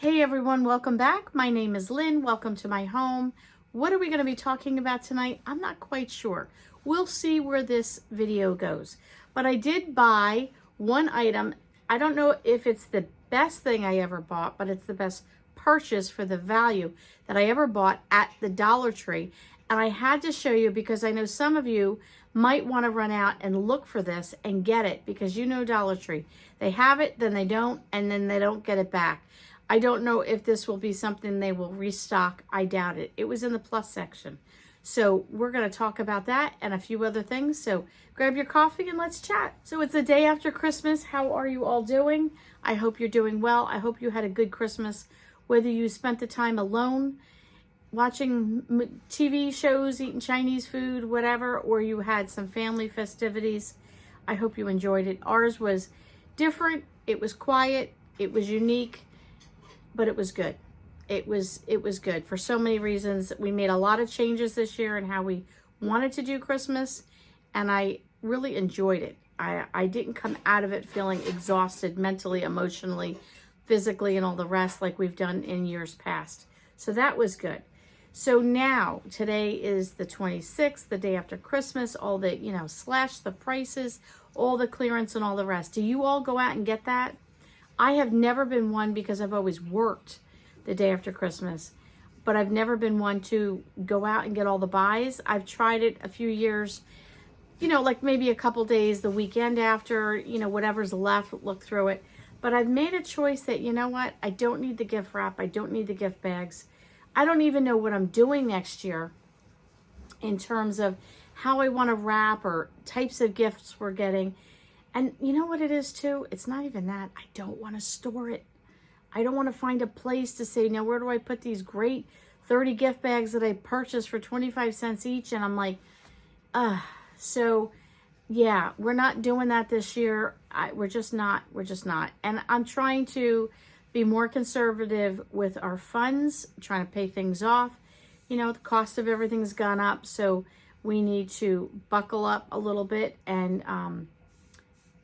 Hey everyone, welcome back. My name is Lynn. Welcome to my home. What are we going to be talking about tonight? I'm not quite sure. We'll see where this video goes. But I did buy one item. I don't know if it's the best thing I ever bought, but it's the best purchase for the value that I ever bought at the Dollar Tree. And I had to show you because I know some of you might want to run out and look for this and get it because you know Dollar Tree. They have it, then they don't, and then they don't get it back. I don't know if this will be something they will restock. I doubt it. It was in the plus section. So we're going to talk about that and a few other things. So grab your coffee and let's chat. So it's the day after Christmas. How are you all doing? I hope you're doing well. I hope you had a good Christmas. Whether you spent the time alone, watching TV shows, eating Chinese food, whatever, or you had some family festivities, I hope you enjoyed it. Ours was different. It was quiet. It was unique. But it was good. It was good for so many reasons. We made a lot of changes this year in how we wanted to do Christmas, and I really enjoyed it. I didn't come out of it feeling exhausted mentally, emotionally, physically, and all the rest like we've done in years past. So that was good. So now, today is the 26th, the day after Christmas, all the, slash the prices, all the clearance and all the rest. Do you all go out and get that? I have never been one because I've always worked the day after Christmas, but I've never been one to go out and get all the buys. I've tried it a few years, like maybe a couple days the weekend after, whatever's left, look through it. But I've made a choice that, you know what? I don't need the gift wrap. I don't need the gift bags. I don't even know what I'm doing next year in terms of how I want to wrap or types of gifts we're getting. And you know what it is too? It's not even that. I don't want to store it. I don't want to find a place to say, now where do I put these great 30 gift bags that I purchased for 25 cents each? And I'm like, so yeah, we're not doing that this year. We're just not. And I'm trying to be more conservative with our funds, trying to pay things off. The cost of everything's gone up. So we need to buckle up a little bit and,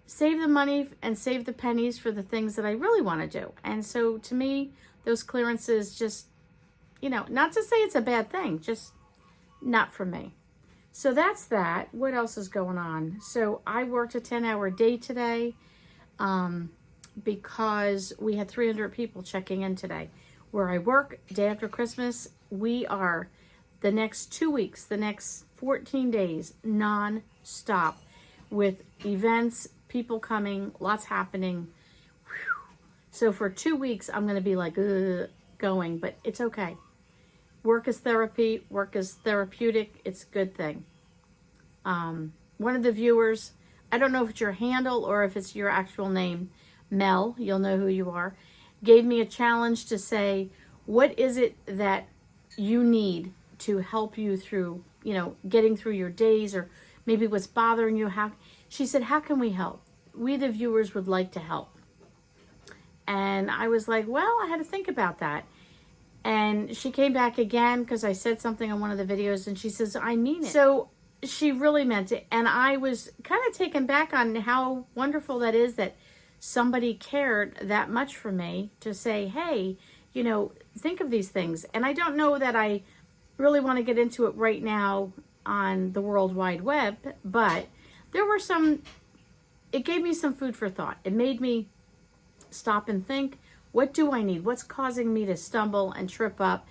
save the money and save the pennies for the things that I really want to do. And so to me, those clearances just, not to say it's a bad thing, just not for me. So that's that. What else is going on? So I worked a 10-hour day today because we had 300 people checking in today. Where I work, day after Christmas, we are the next 2 weeks, the next 14 days, non-stop with events, people coming, lots happening. Whew. So for 2 weeks, I'm going to be like, going, but it's okay. Work is therapy. Work is therapeutic. It's a good thing. One of the viewers, I don't know if it's your handle or if it's your actual name, Mel, you'll know who you are, gave me a challenge to say, what is it that you need to help you through, getting through your days, or maybe what's bothering you? She said, how can we help? We, the viewers, would like to help. And I was like, well, I had to think about that. And she came back again because I said something on one of the videos, and she says, I mean it. So she really meant it. And I was kind of taken back on how wonderful that is that somebody cared that much for me to say, hey, think of these things. And I don't know that I really want to get into it right now on the World Wide Web, but there were it gave me some food for thought. It made me stop and think, what do I need? What's causing me to stumble and trip up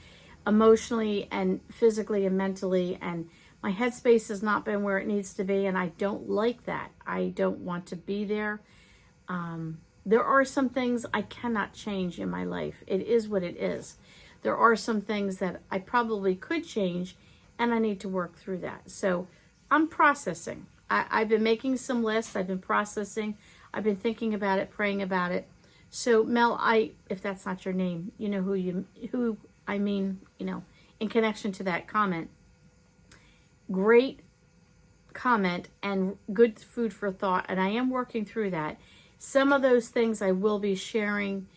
emotionally and physically and mentally? And my headspace has not been where it needs to be, and I don't like that. I don't want to be there. There are some things I cannot change in my life. It is what it is. There are some things that I probably could change, and I need to work through that. So I'm processing. I've been making some lists. I've been processing. I've been thinking about it, praying about it. So Mel, if that's not your name, you know who I mean, in connection to that comment. Great comment and good food for thought. And I am working through that. Some of those things I will be sharing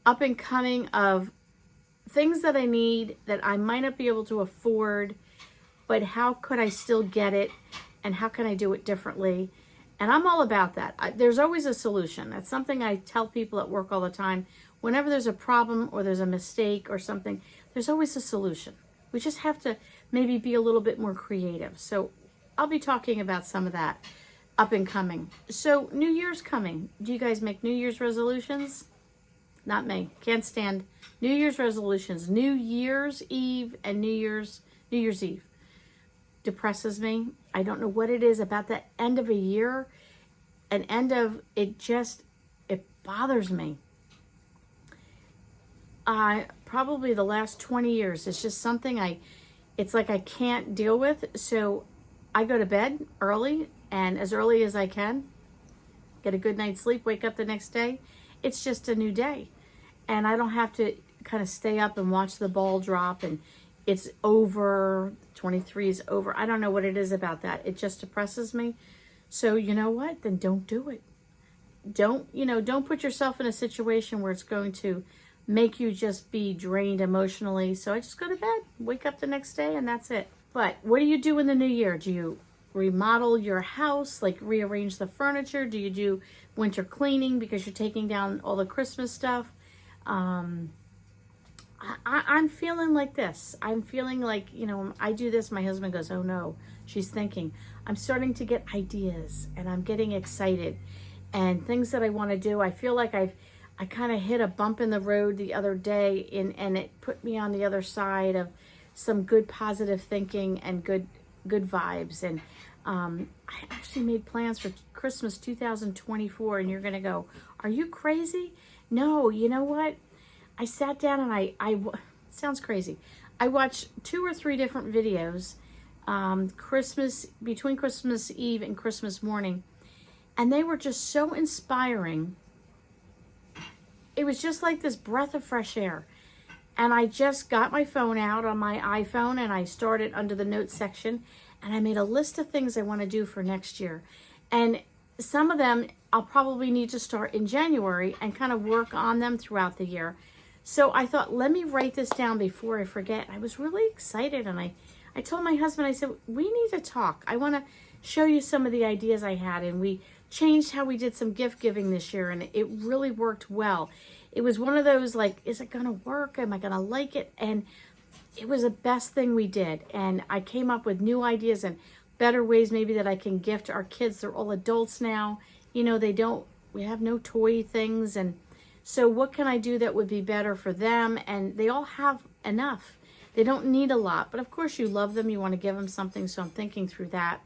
up and coming of things that I need that I might not be able to afford, but how could I still get it? And how can I do it differently? And I'm all about that. There's always a solution. That's something I tell people at work all the time. Whenever there's a problem or there's a mistake or something, there's always a solution. We just have to maybe be a little bit more creative. So I'll be talking about some of that up and coming. So New Year's coming. Do you guys make New Year's resolutions? Not me. Can't stand New Year's resolutions. New Year's Eve and New Year's Eve depresses me. I don't know what it is about the end of a year. An end of it bothers me. Probably the last 20 years. It's just something it's like I can't deal with. So I go to bed early, and as early as I can, get a good night's sleep, wake up the next day. It's just a new day. And I don't have to kind of stay up and watch the ball drop and it's over, 23 is over. I don't know what it is about that. It just depresses me. So you know what? Then don't do it. Don't put yourself in a situation where it's going to make you just be drained emotionally. So I just go to bed, wake up the next day, and that's it. But what do you do in the new year? Do you remodel your house, like rearrange the furniture? Do you do winter cleaning because you're taking down all the Christmas stuff? I'm feeling like this. I'm feeling like, I do this. My husband goes, oh no, she's thinking. I'm starting to get ideas and I'm getting excited and things that I want to do. I feel like I kind of hit a bump in the road the other day and it put me on the other side of some good positive thinking and good vibes. And I actually made plans for Christmas 2024 and you're going to go, are you crazy? No, you know what? I sat down and sounds crazy. I watched 2 or 3 different videos, between Christmas Eve and Christmas morning, and they were just so inspiring. It was just like this breath of fresh air. And I just got my phone out on my iPhone and I started under the notes section and I made a list of things I want to do for next year. And some of them I'll probably need to start in January and kind of work on them throughout the year. So I thought, let me write this down before I forget. I was really excited and I told my husband, I said, we need to talk. I want to show you some of the ideas I had, and we changed how we did some gift giving this year and it really worked well. It was one of those like, is it going to work? Am I going to like it? And it was the best thing we did. And I came up with new ideas and better ways maybe that I can gift our kids. They're all adults now. We have no toy things. And so what can I do that would be better for them? And they all have enough. They don't need a lot. But of course you love them. You want to give them something. So I'm thinking through that.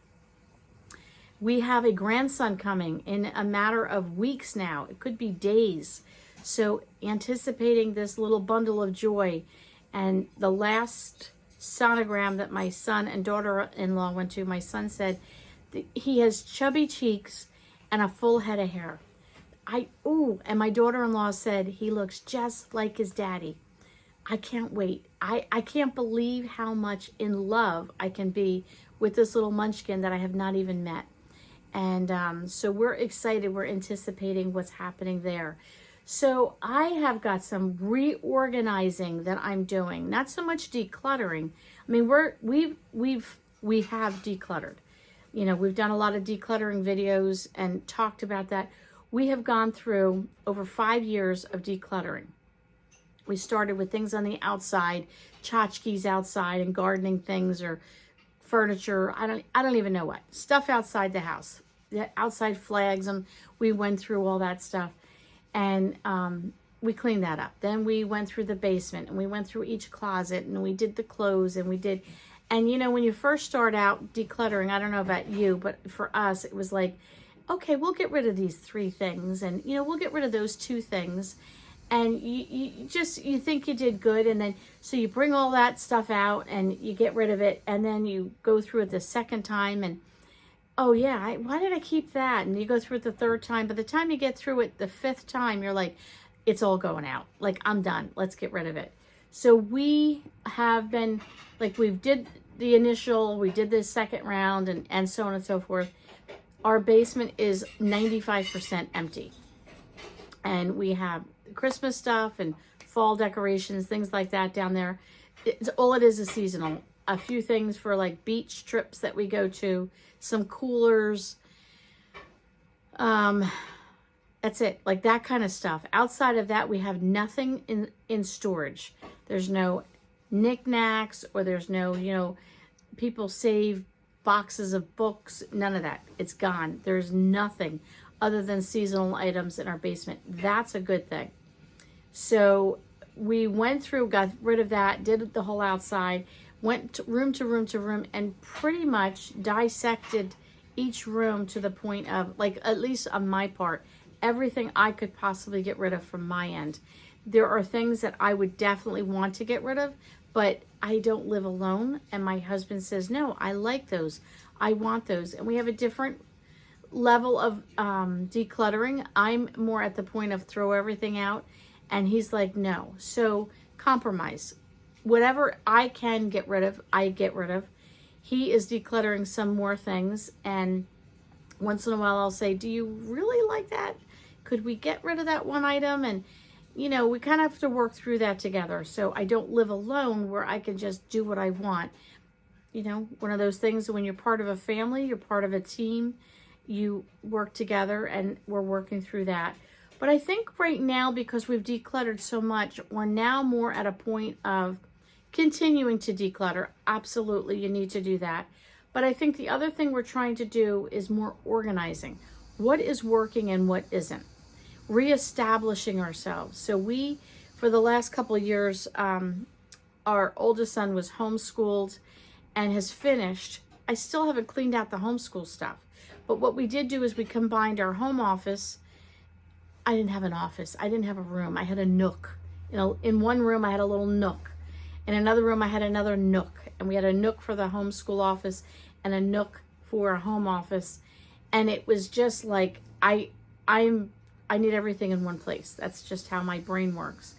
We have a grandson coming in a matter of weeks now. It could be days. So anticipating this little bundle of joy. And the last sonogram that my son and daughter-in-law went to, my son said he has chubby cheeks and a full head of hair. And my daughter-in-law said he looks just like his daddy. I can't wait. I can't believe how much in love I can be with this little munchkin that I have not even met. And so we're excited. We're anticipating what's happening there. So I have got some reorganizing that I'm doing. Not so much decluttering. I mean, we have decluttered. We've done a lot of decluttering videos and talked about that. We have gone through over 5 years of decluttering. We started with things on the outside, tchotchkes outside and gardening things or furniture. I don't even know what. Stuff outside the house. The outside flags, and we went through all that stuff. And we cleaned that up. Then we went through the basement and we went through each closet and we did the clothes and when you first start out decluttering, I don't know about you, but for us, it was like, okay, we'll get rid of these 3 things and, we'll get rid of those 2 things. And you think you did good. And then, so you bring all that stuff out and you get rid of it. And then you go through it the second time and, oh yeah, why did I keep that? And you go through it the 3rd time. By the time you get through it the 5th time, you're like, it's all going out. Like, I'm done. Let's get rid of it. So we have been, like, we did the initial, we did the second round and so on and so forth. Our basement is 95% empty. And we have Christmas stuff and fall decorations, things like that down there. All it is seasonal. A few things for like beach trips that we go to, some coolers, Um, that's it, like that kind of stuff. Outside of that, we have nothing in storage. There's no knickknacks, or there's no, people save boxes of books, none of that. It's gone. There's nothing other than seasonal items in our basement. That's a good thing. So we went through, got rid of that, did the whole outside, went room to room to room, and pretty much dissected each room to the point of, like, at least on my part, everything I could possibly get rid of from my end. There are things that I would definitely want to get rid of, but I don't live alone, and my husband says, no, I like those. I want those. And we have a different level of decluttering. I'm more at the point of throw everything out, and he's like, no. So compromise. Whatever I can get rid of, I get rid of. He is decluttering some more things, and once in a while I'll say, do you really like that? Could we get rid of that one item? And we kind of have to work through that together. So I don't live alone where I can just do what I want. One of those things, when you're part of a family, you're part of a team, you work together, and we're working through that. But I think right now, because we've decluttered so much, we're now more at a point of continuing to declutter. Absolutely, you need to do that. But I think the other thing we're trying to do is more organizing. What is working and what isn't? Reestablishing ourselves. So we, for the last couple of years, our oldest son was homeschooled and has finished. I still haven't cleaned out the homeschool stuff. But what we did do is we combined our home office. I didn't have an office. I didn't have a room. I had a nook. In one room, I had a little nook. In another room, I had another nook. And we had a nook for the homeschool office and a nook for a home office. And it was just like, I need everything in one place. That's just how my brain works.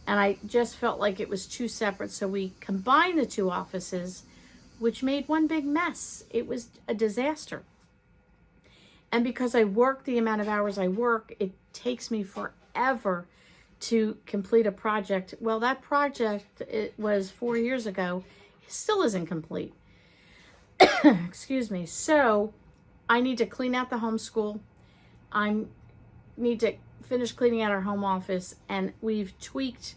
And I just felt like it was too separate. So we combined the two offices, which made one big mess. It was a disaster. And because I work the amount of hours I work, it takes me forever to complete a project. Well, that project, it was 4 years ago, it still isn't complete. Excuse me. So I need to clean out the homeschool. I need to finish cleaning out our home office, and we've tweaked.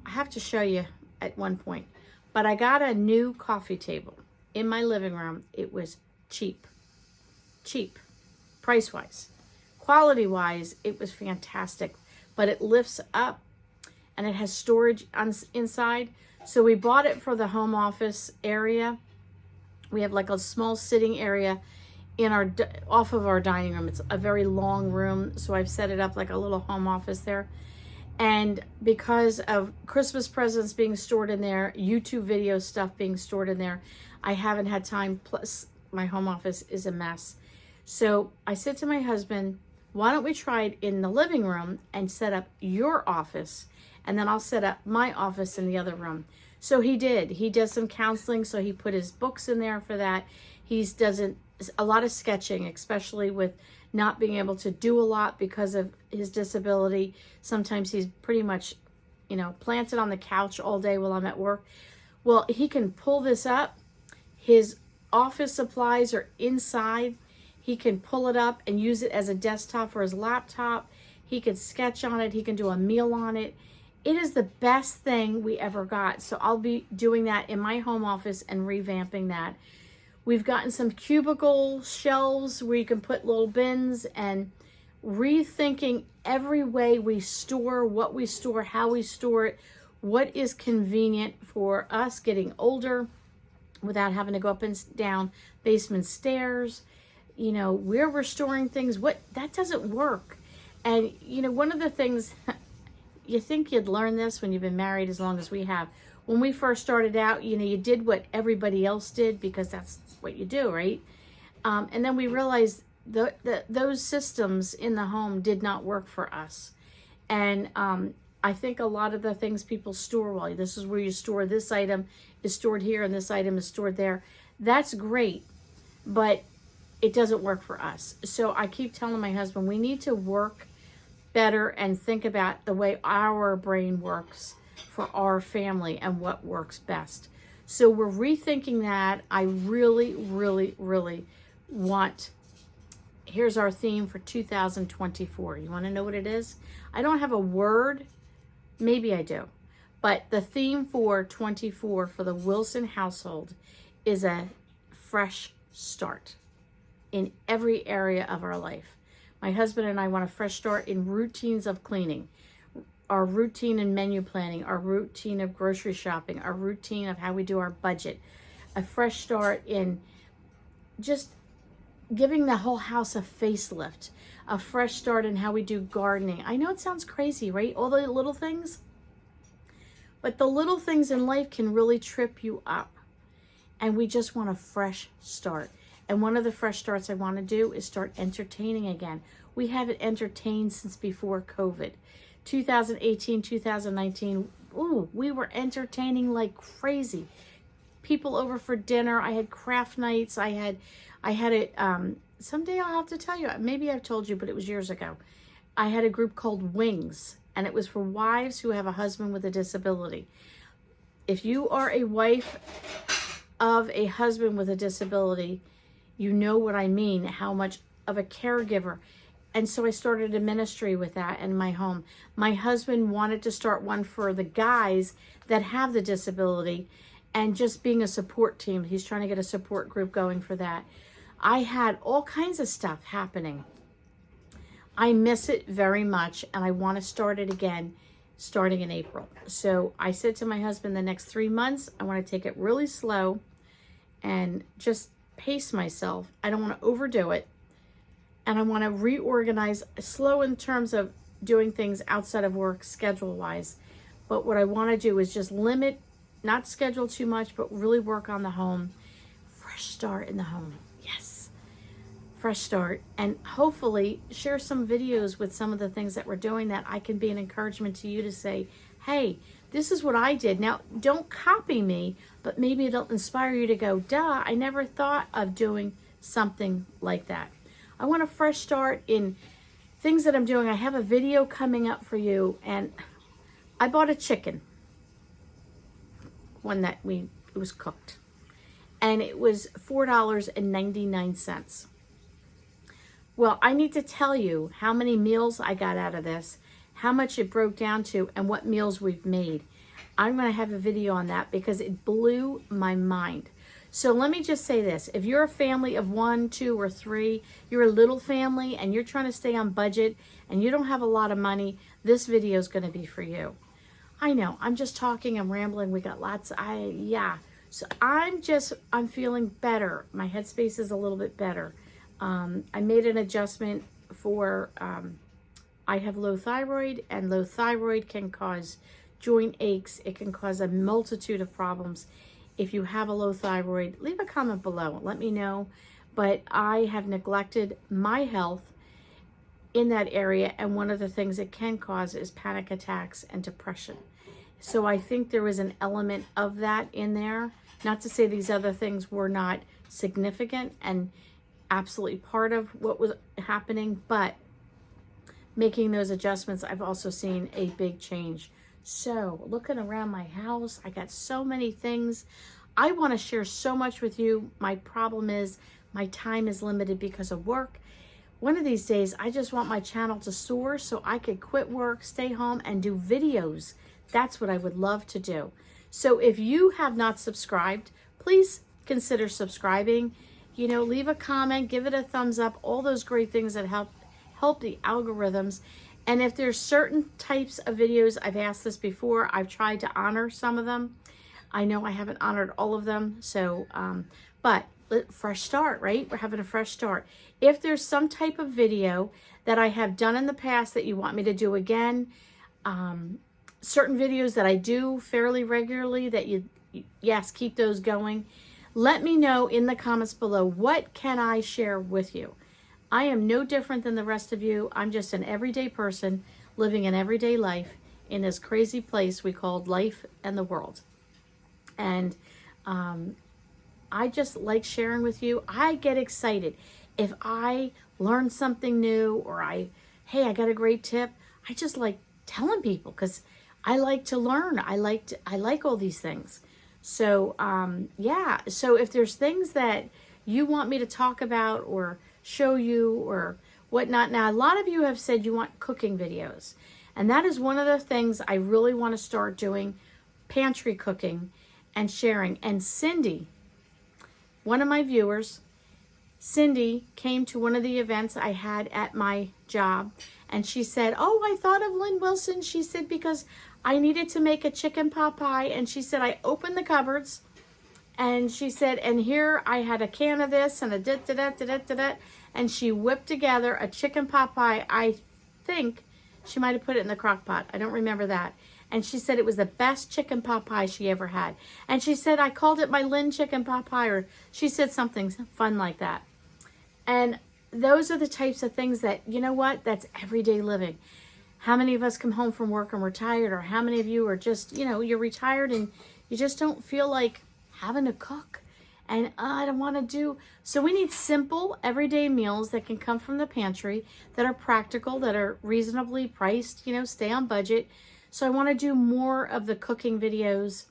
I have to show you at one point, but I got a new coffee table in my living room. It was cheap, price-wise. Quality-wise, it was fantastic, but it lifts up and it has storage inside. So we bought it for the home office area. We have like a small sitting area in our off of our dining room. It's a very long room, so I've set it up like a little home office there. And because of Christmas presents being stored in there, YouTube video stuff being stored in there, I haven't had time. Plus my home office is a mess. So I said to my husband, why don't we try it in the living room and set up your office, and then I'll set up my office in the other room. So he did. He does some counseling, so he put his books in there for that. He does a lot of sketching, especially with not being able to do a lot because of his disability. Sometimes he's pretty much, planted on the couch all day while I'm at work. Well, he can pull this up. His office supplies are inside. He can pull it up and use it as a desktop for his laptop. He can sketch on it. He can do a meal on it. It is the best thing we ever got. So I'll be doing that in my home office and revamping that. We've gotten some cubicle shelves where you can put little bins, and rethinking every way we store, what we store, how we store it, what is convenient for us getting older without having to go up and down basement stairs, where we're storing things, that doesn't work. And, one of the things, you think you'd learn this when you've been married as long as we have. When we first started out, you did what everybody else did because that's what you do, right? And then we realized those systems in the home did not work for us. And I think a lot of the things people store, well, this is where you store, this item is stored here and this item is stored there. That's great, but it doesn't work for us. So I keep telling my husband, we need to work better and think about the way our brain works for our family and what works best. So we're rethinking that. I really, really, really want here's our theme for 2024. You want to know what it is? I don't have a word. Maybe I do. But the theme for 24 for the Wilson household is a fresh start in every area of our life. My husband and I want a fresh start in routines of cleaning, our routine in menu planning, our routine of grocery shopping, our routine of how we do our budget, a fresh start in just giving the whole house a facelift, a fresh start in how we do gardening. I know it sounds crazy, right? All the little things, but the little things in life can really trip you up. And we just want a fresh start. And one of the fresh starts I want to do is start entertaining again. We haven't entertained since before COVID. 2018, 2019, ooh, we were entertaining like crazy. People over for dinner. I had craft nights. I had it, someday I'll have to tell you, maybe I've told you, but it was years ago. I had a group called Wings, and it was for wives who have a husband with a disability. If you are a wife of a husband with a disability, you know what I mean, how much of a caregiver. And so I started a ministry with that in my home. My husband wanted to start one for the guys that have the disability and just being a support team. He's trying to get a support group going for that. I had all kinds of stuff happening. I miss it very much, and I want to start it again starting in April. So I said to my husband, the next 3 months, I want to take it really slow and just pace myself. I don't want to overdo it. And I want to reorganize, slow in terms of doing things outside of work schedule-wise. But what I want to do is just limit, not schedule too much, but really work on the home. Fresh start in the home. Yes. Fresh start. And hopefully share some videos with some of the things that we're doing that I can be an encouragement to you to say, hey, this is what I did. Now, don't copy me, but maybe it'll inspire you to go, duh, I never thought of doing something like that. I want a fresh start in things that I'm doing. I have a video coming up for you, and I bought a chicken. One that it was cooked. And it was $4.99. Well, I need to tell you how many meals I got out of this, how much it broke down to, and what meals we've made. I'm going to have a video on that because it blew my mind. So let me just say this. If you're a family of 1, 2, or 3, you're a little family and you're trying to stay on budget and you don't have a lot of money, this video is going to be for you. I know, I'm just talking, I'm rambling, we got lots, So I'm feeling better. My headspace is a little bit better. I made an adjustment for, I have low thyroid, and low thyroid can cause joint aches. It can cause a multitude of problems. If you have a low thyroid, leave a comment below. Let me know. But I have neglected my health in that area, and one of the things it can cause is panic attacks and depression. So I think there was an element of that in there. Not to say these other things were not significant and absolutely part of what was happening, but making those adjustments, I've also seen a big change. So looking around my house, I got so many things. I want to share so much with you. My problem is my time is limited because of work. One of these days, I just want my channel to soar so I could quit work, stay home, and do videos. That's what I would love to do. So if you have not subscribed, please consider subscribing. You know, leave a comment, give it a thumbs up, all those great things that help the algorithms. And if there's certain types of videos, I've asked this before, I've tried to honor some of them. I know I haven't honored all of them, so, but fresh start, right? We're having a fresh start. If there's some type of video that I have done in the past that you want me to do again, certain videos that I do fairly regularly that yes, keep those going. Let me know in the comments below, what can I share with you? I am no different than the rest of you. I'm just an everyday person living an everyday life in this crazy place we called life and the world. And I just like sharing with you. I get excited if I learn something new, or hey, I got a great tip. I just like telling people because I like to learn. I like all these things. So yeah, so if there's things that you want me to talk about or show you or whatnot. Now, a lot of you have said you want cooking videos. And that is one of the things I really want to start doing, pantry cooking and sharing. And Cindy, one of my viewers, Cindy came to one of the events I had at my job, and she said, oh, I thought of Lynn Wilson. She said, because I needed to make a chicken pot pie, and she said, I opened the cupboards, and she said, and here I had a can of this and a da-da-da-da-da-da-da, and she whipped together a chicken pot pie. I think she might have put it in the crock pot. I don't remember that. And she said it was the best chicken pot pie she ever had. And she said, I called it my Lynn chicken pot pie, or she said something fun like that. And those are the types of things that, you know what, that's everyday living. How many of us come home from work and we're tired, or how many of you are just, you know, you're retired and you just don't feel like having to cook, and I don't want to do. So we need simple everyday meals that can come from the pantry, that are practical, that are reasonably priced, you know, stay on budget. So I want to do more of the cooking videos,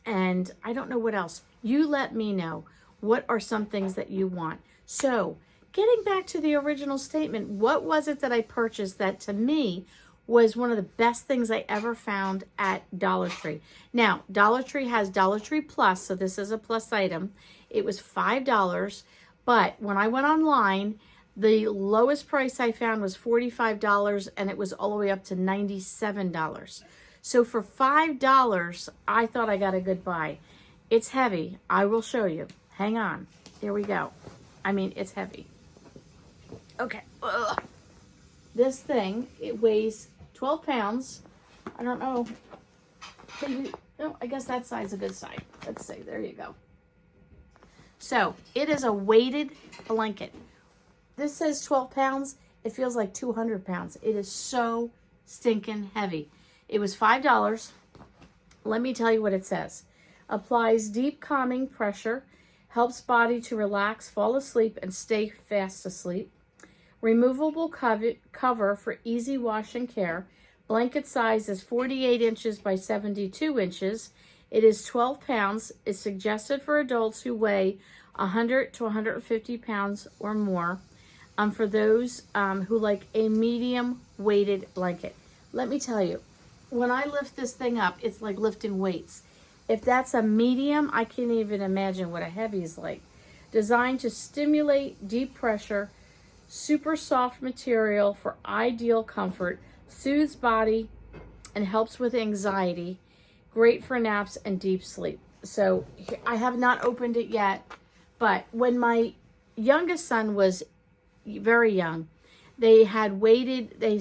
and I don't know what else. You let me know what are some things that you want. So getting back to the original statement, what was it that I purchased that to me was one of the best things I ever found at Dollar Tree? Now, Dollar Tree has Dollar Tree Plus, so this is a plus item. It was $5, but when I went online, the lowest price I found was $45, and it was all the way up to $97. So for $5, I thought I got a good buy. It's heavy. I will show you. Hang on. Here we go. I mean, it's heavy. Okay. Ugh. This thing, it weighs 12 pounds. I don't know. Maybe, no, I guess that side's a good side. Let's see. There you go. So, it is a weighted blanket. This says 12 pounds. It feels like 200 pounds. It is so stinking heavy. It was $5. Let me tell you what it says. Applies deep calming pressure. Helps body to relax, fall asleep, and stay fast asleep. Removable cover for easy wash and care. Blanket size is 48 inches by 72 inches. It is 12 pounds. It's suggested for adults who weigh 100 to 150 pounds or more. For those who like a medium weighted blanket. Let me tell you, when I lift this thing up, it's like lifting weights. If that's a medium, I can't even imagine what a heavy is like. Designed to stimulate deep pressure, super soft material for ideal comfort, soothes body and helps with anxiety. Great for naps and deep sleep. So I have not opened it yet, but when my youngest son was very young, they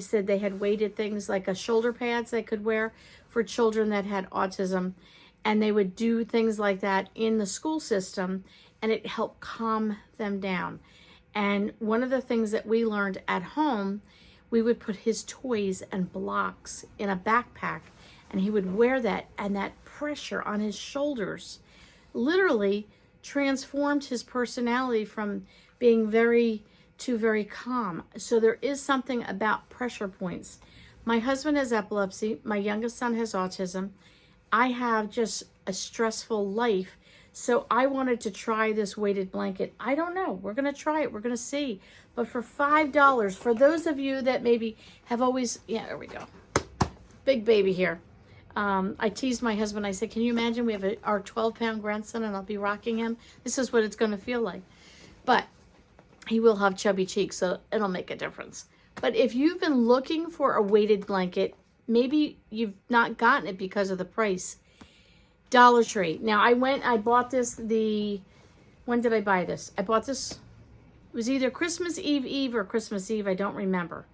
said they had weighted things like a shoulder pads they could wear for children that had autism. And they would do things like that in the school system, and it helped calm them down. And one of the things that we learned at home, we would put his toys and blocks in a backpack, and he would wear that, and that pressure on his shoulders literally transformed his personality from being very calm. So there is something about pressure points. My husband has epilepsy. My youngest son has autism. I have just a stressful life. So I wanted to try this weighted blanket. I don't know. We're going to try it. We're going to see. But for $5, for those of you that maybe have always, yeah, there we go. Big baby here. I teased my husband. I said, can you imagine we have our 12-pound grandson and I'll be rocking him? This is what it's going to feel like. But he will have chubby cheeks, so it'll make a difference. But if you've been looking for a weighted blanket, maybe you've not gotten it because of the price. Dollar Tree. Now, I bought this when did I buy this? I bought this, it was either Christmas Eve or Christmas Eve, I don't remember.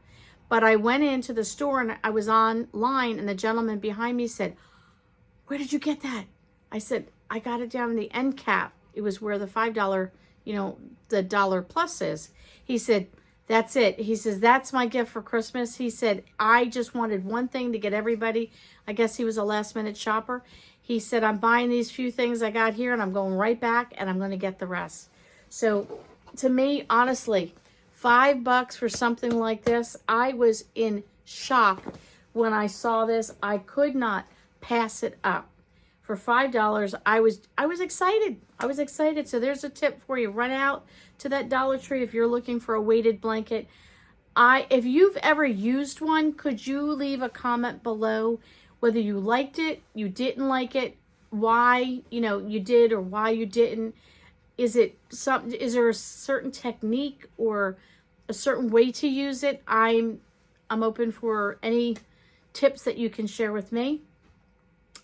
But I went into the store and I was online, and the gentleman behind me said, where did you get that? I said, I got it down in the end cap. It was where the $5, the dollar plus is. He said, that's it. He says, that's my gift for Christmas. He said, I just wanted one thing to get everybody. I guess he was a last minute shopper. He said, I'm buying these few things I got here and I'm going right back and I'm going to get the rest. So to me, honestly, $5 for something like this, I was in shock when I saw this. I could not pass it up. for $5. I was excited. I was excited. So there's a tip for you. Run out to that Dollar Tree if you're looking for a weighted blanket. If you've ever used one, could you leave a comment below whether you liked it, you didn't like it, why, you did or why you didn't? Is there a certain technique or a certain way to use it? I'm open for any tips that you can share with me.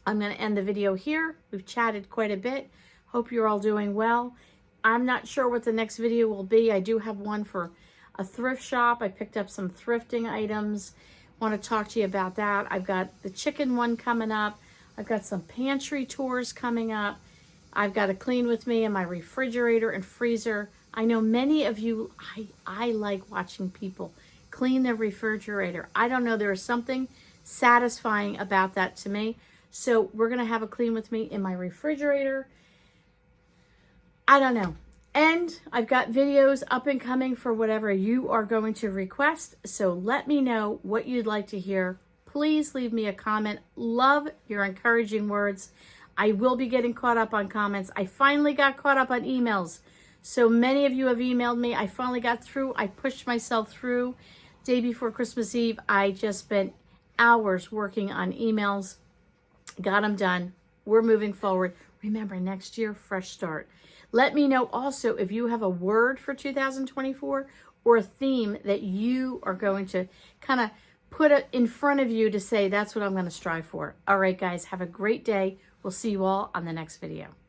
I'm going to end the video here. We've chatted quite a bit. Hope you're all doing well. I'm not sure what the next video will be. I do have one for a thrift shop. I picked up some thrifting items. Want to talk to you about that. I've got the chicken one coming up. I've got some pantry tours coming up. I've got to clean with me in my refrigerator and freezer. I know many of you, I like watching people clean their refrigerator. I don't know, there is something satisfying about that to me. So we're going to have a clean with me in my refrigerator. I don't know. And I've got videos up and coming for whatever you are going to request. So let me know what you'd like to hear. Please leave me a comment. Love your encouraging words. I will be getting caught up on comments. I finally got caught up on emails. So many of you have emailed me. I finally got through. I pushed myself through. Day before Christmas Eve, I just spent hours working on emails. Got them done. We're moving forward. Remember, next year, fresh start. Let me know also if you have a word for 2024 or a theme that you are going to kind of put it in front of you to say, that's what I'm going to strive for. All right, guys, have a great day. We'll see you all on the next video.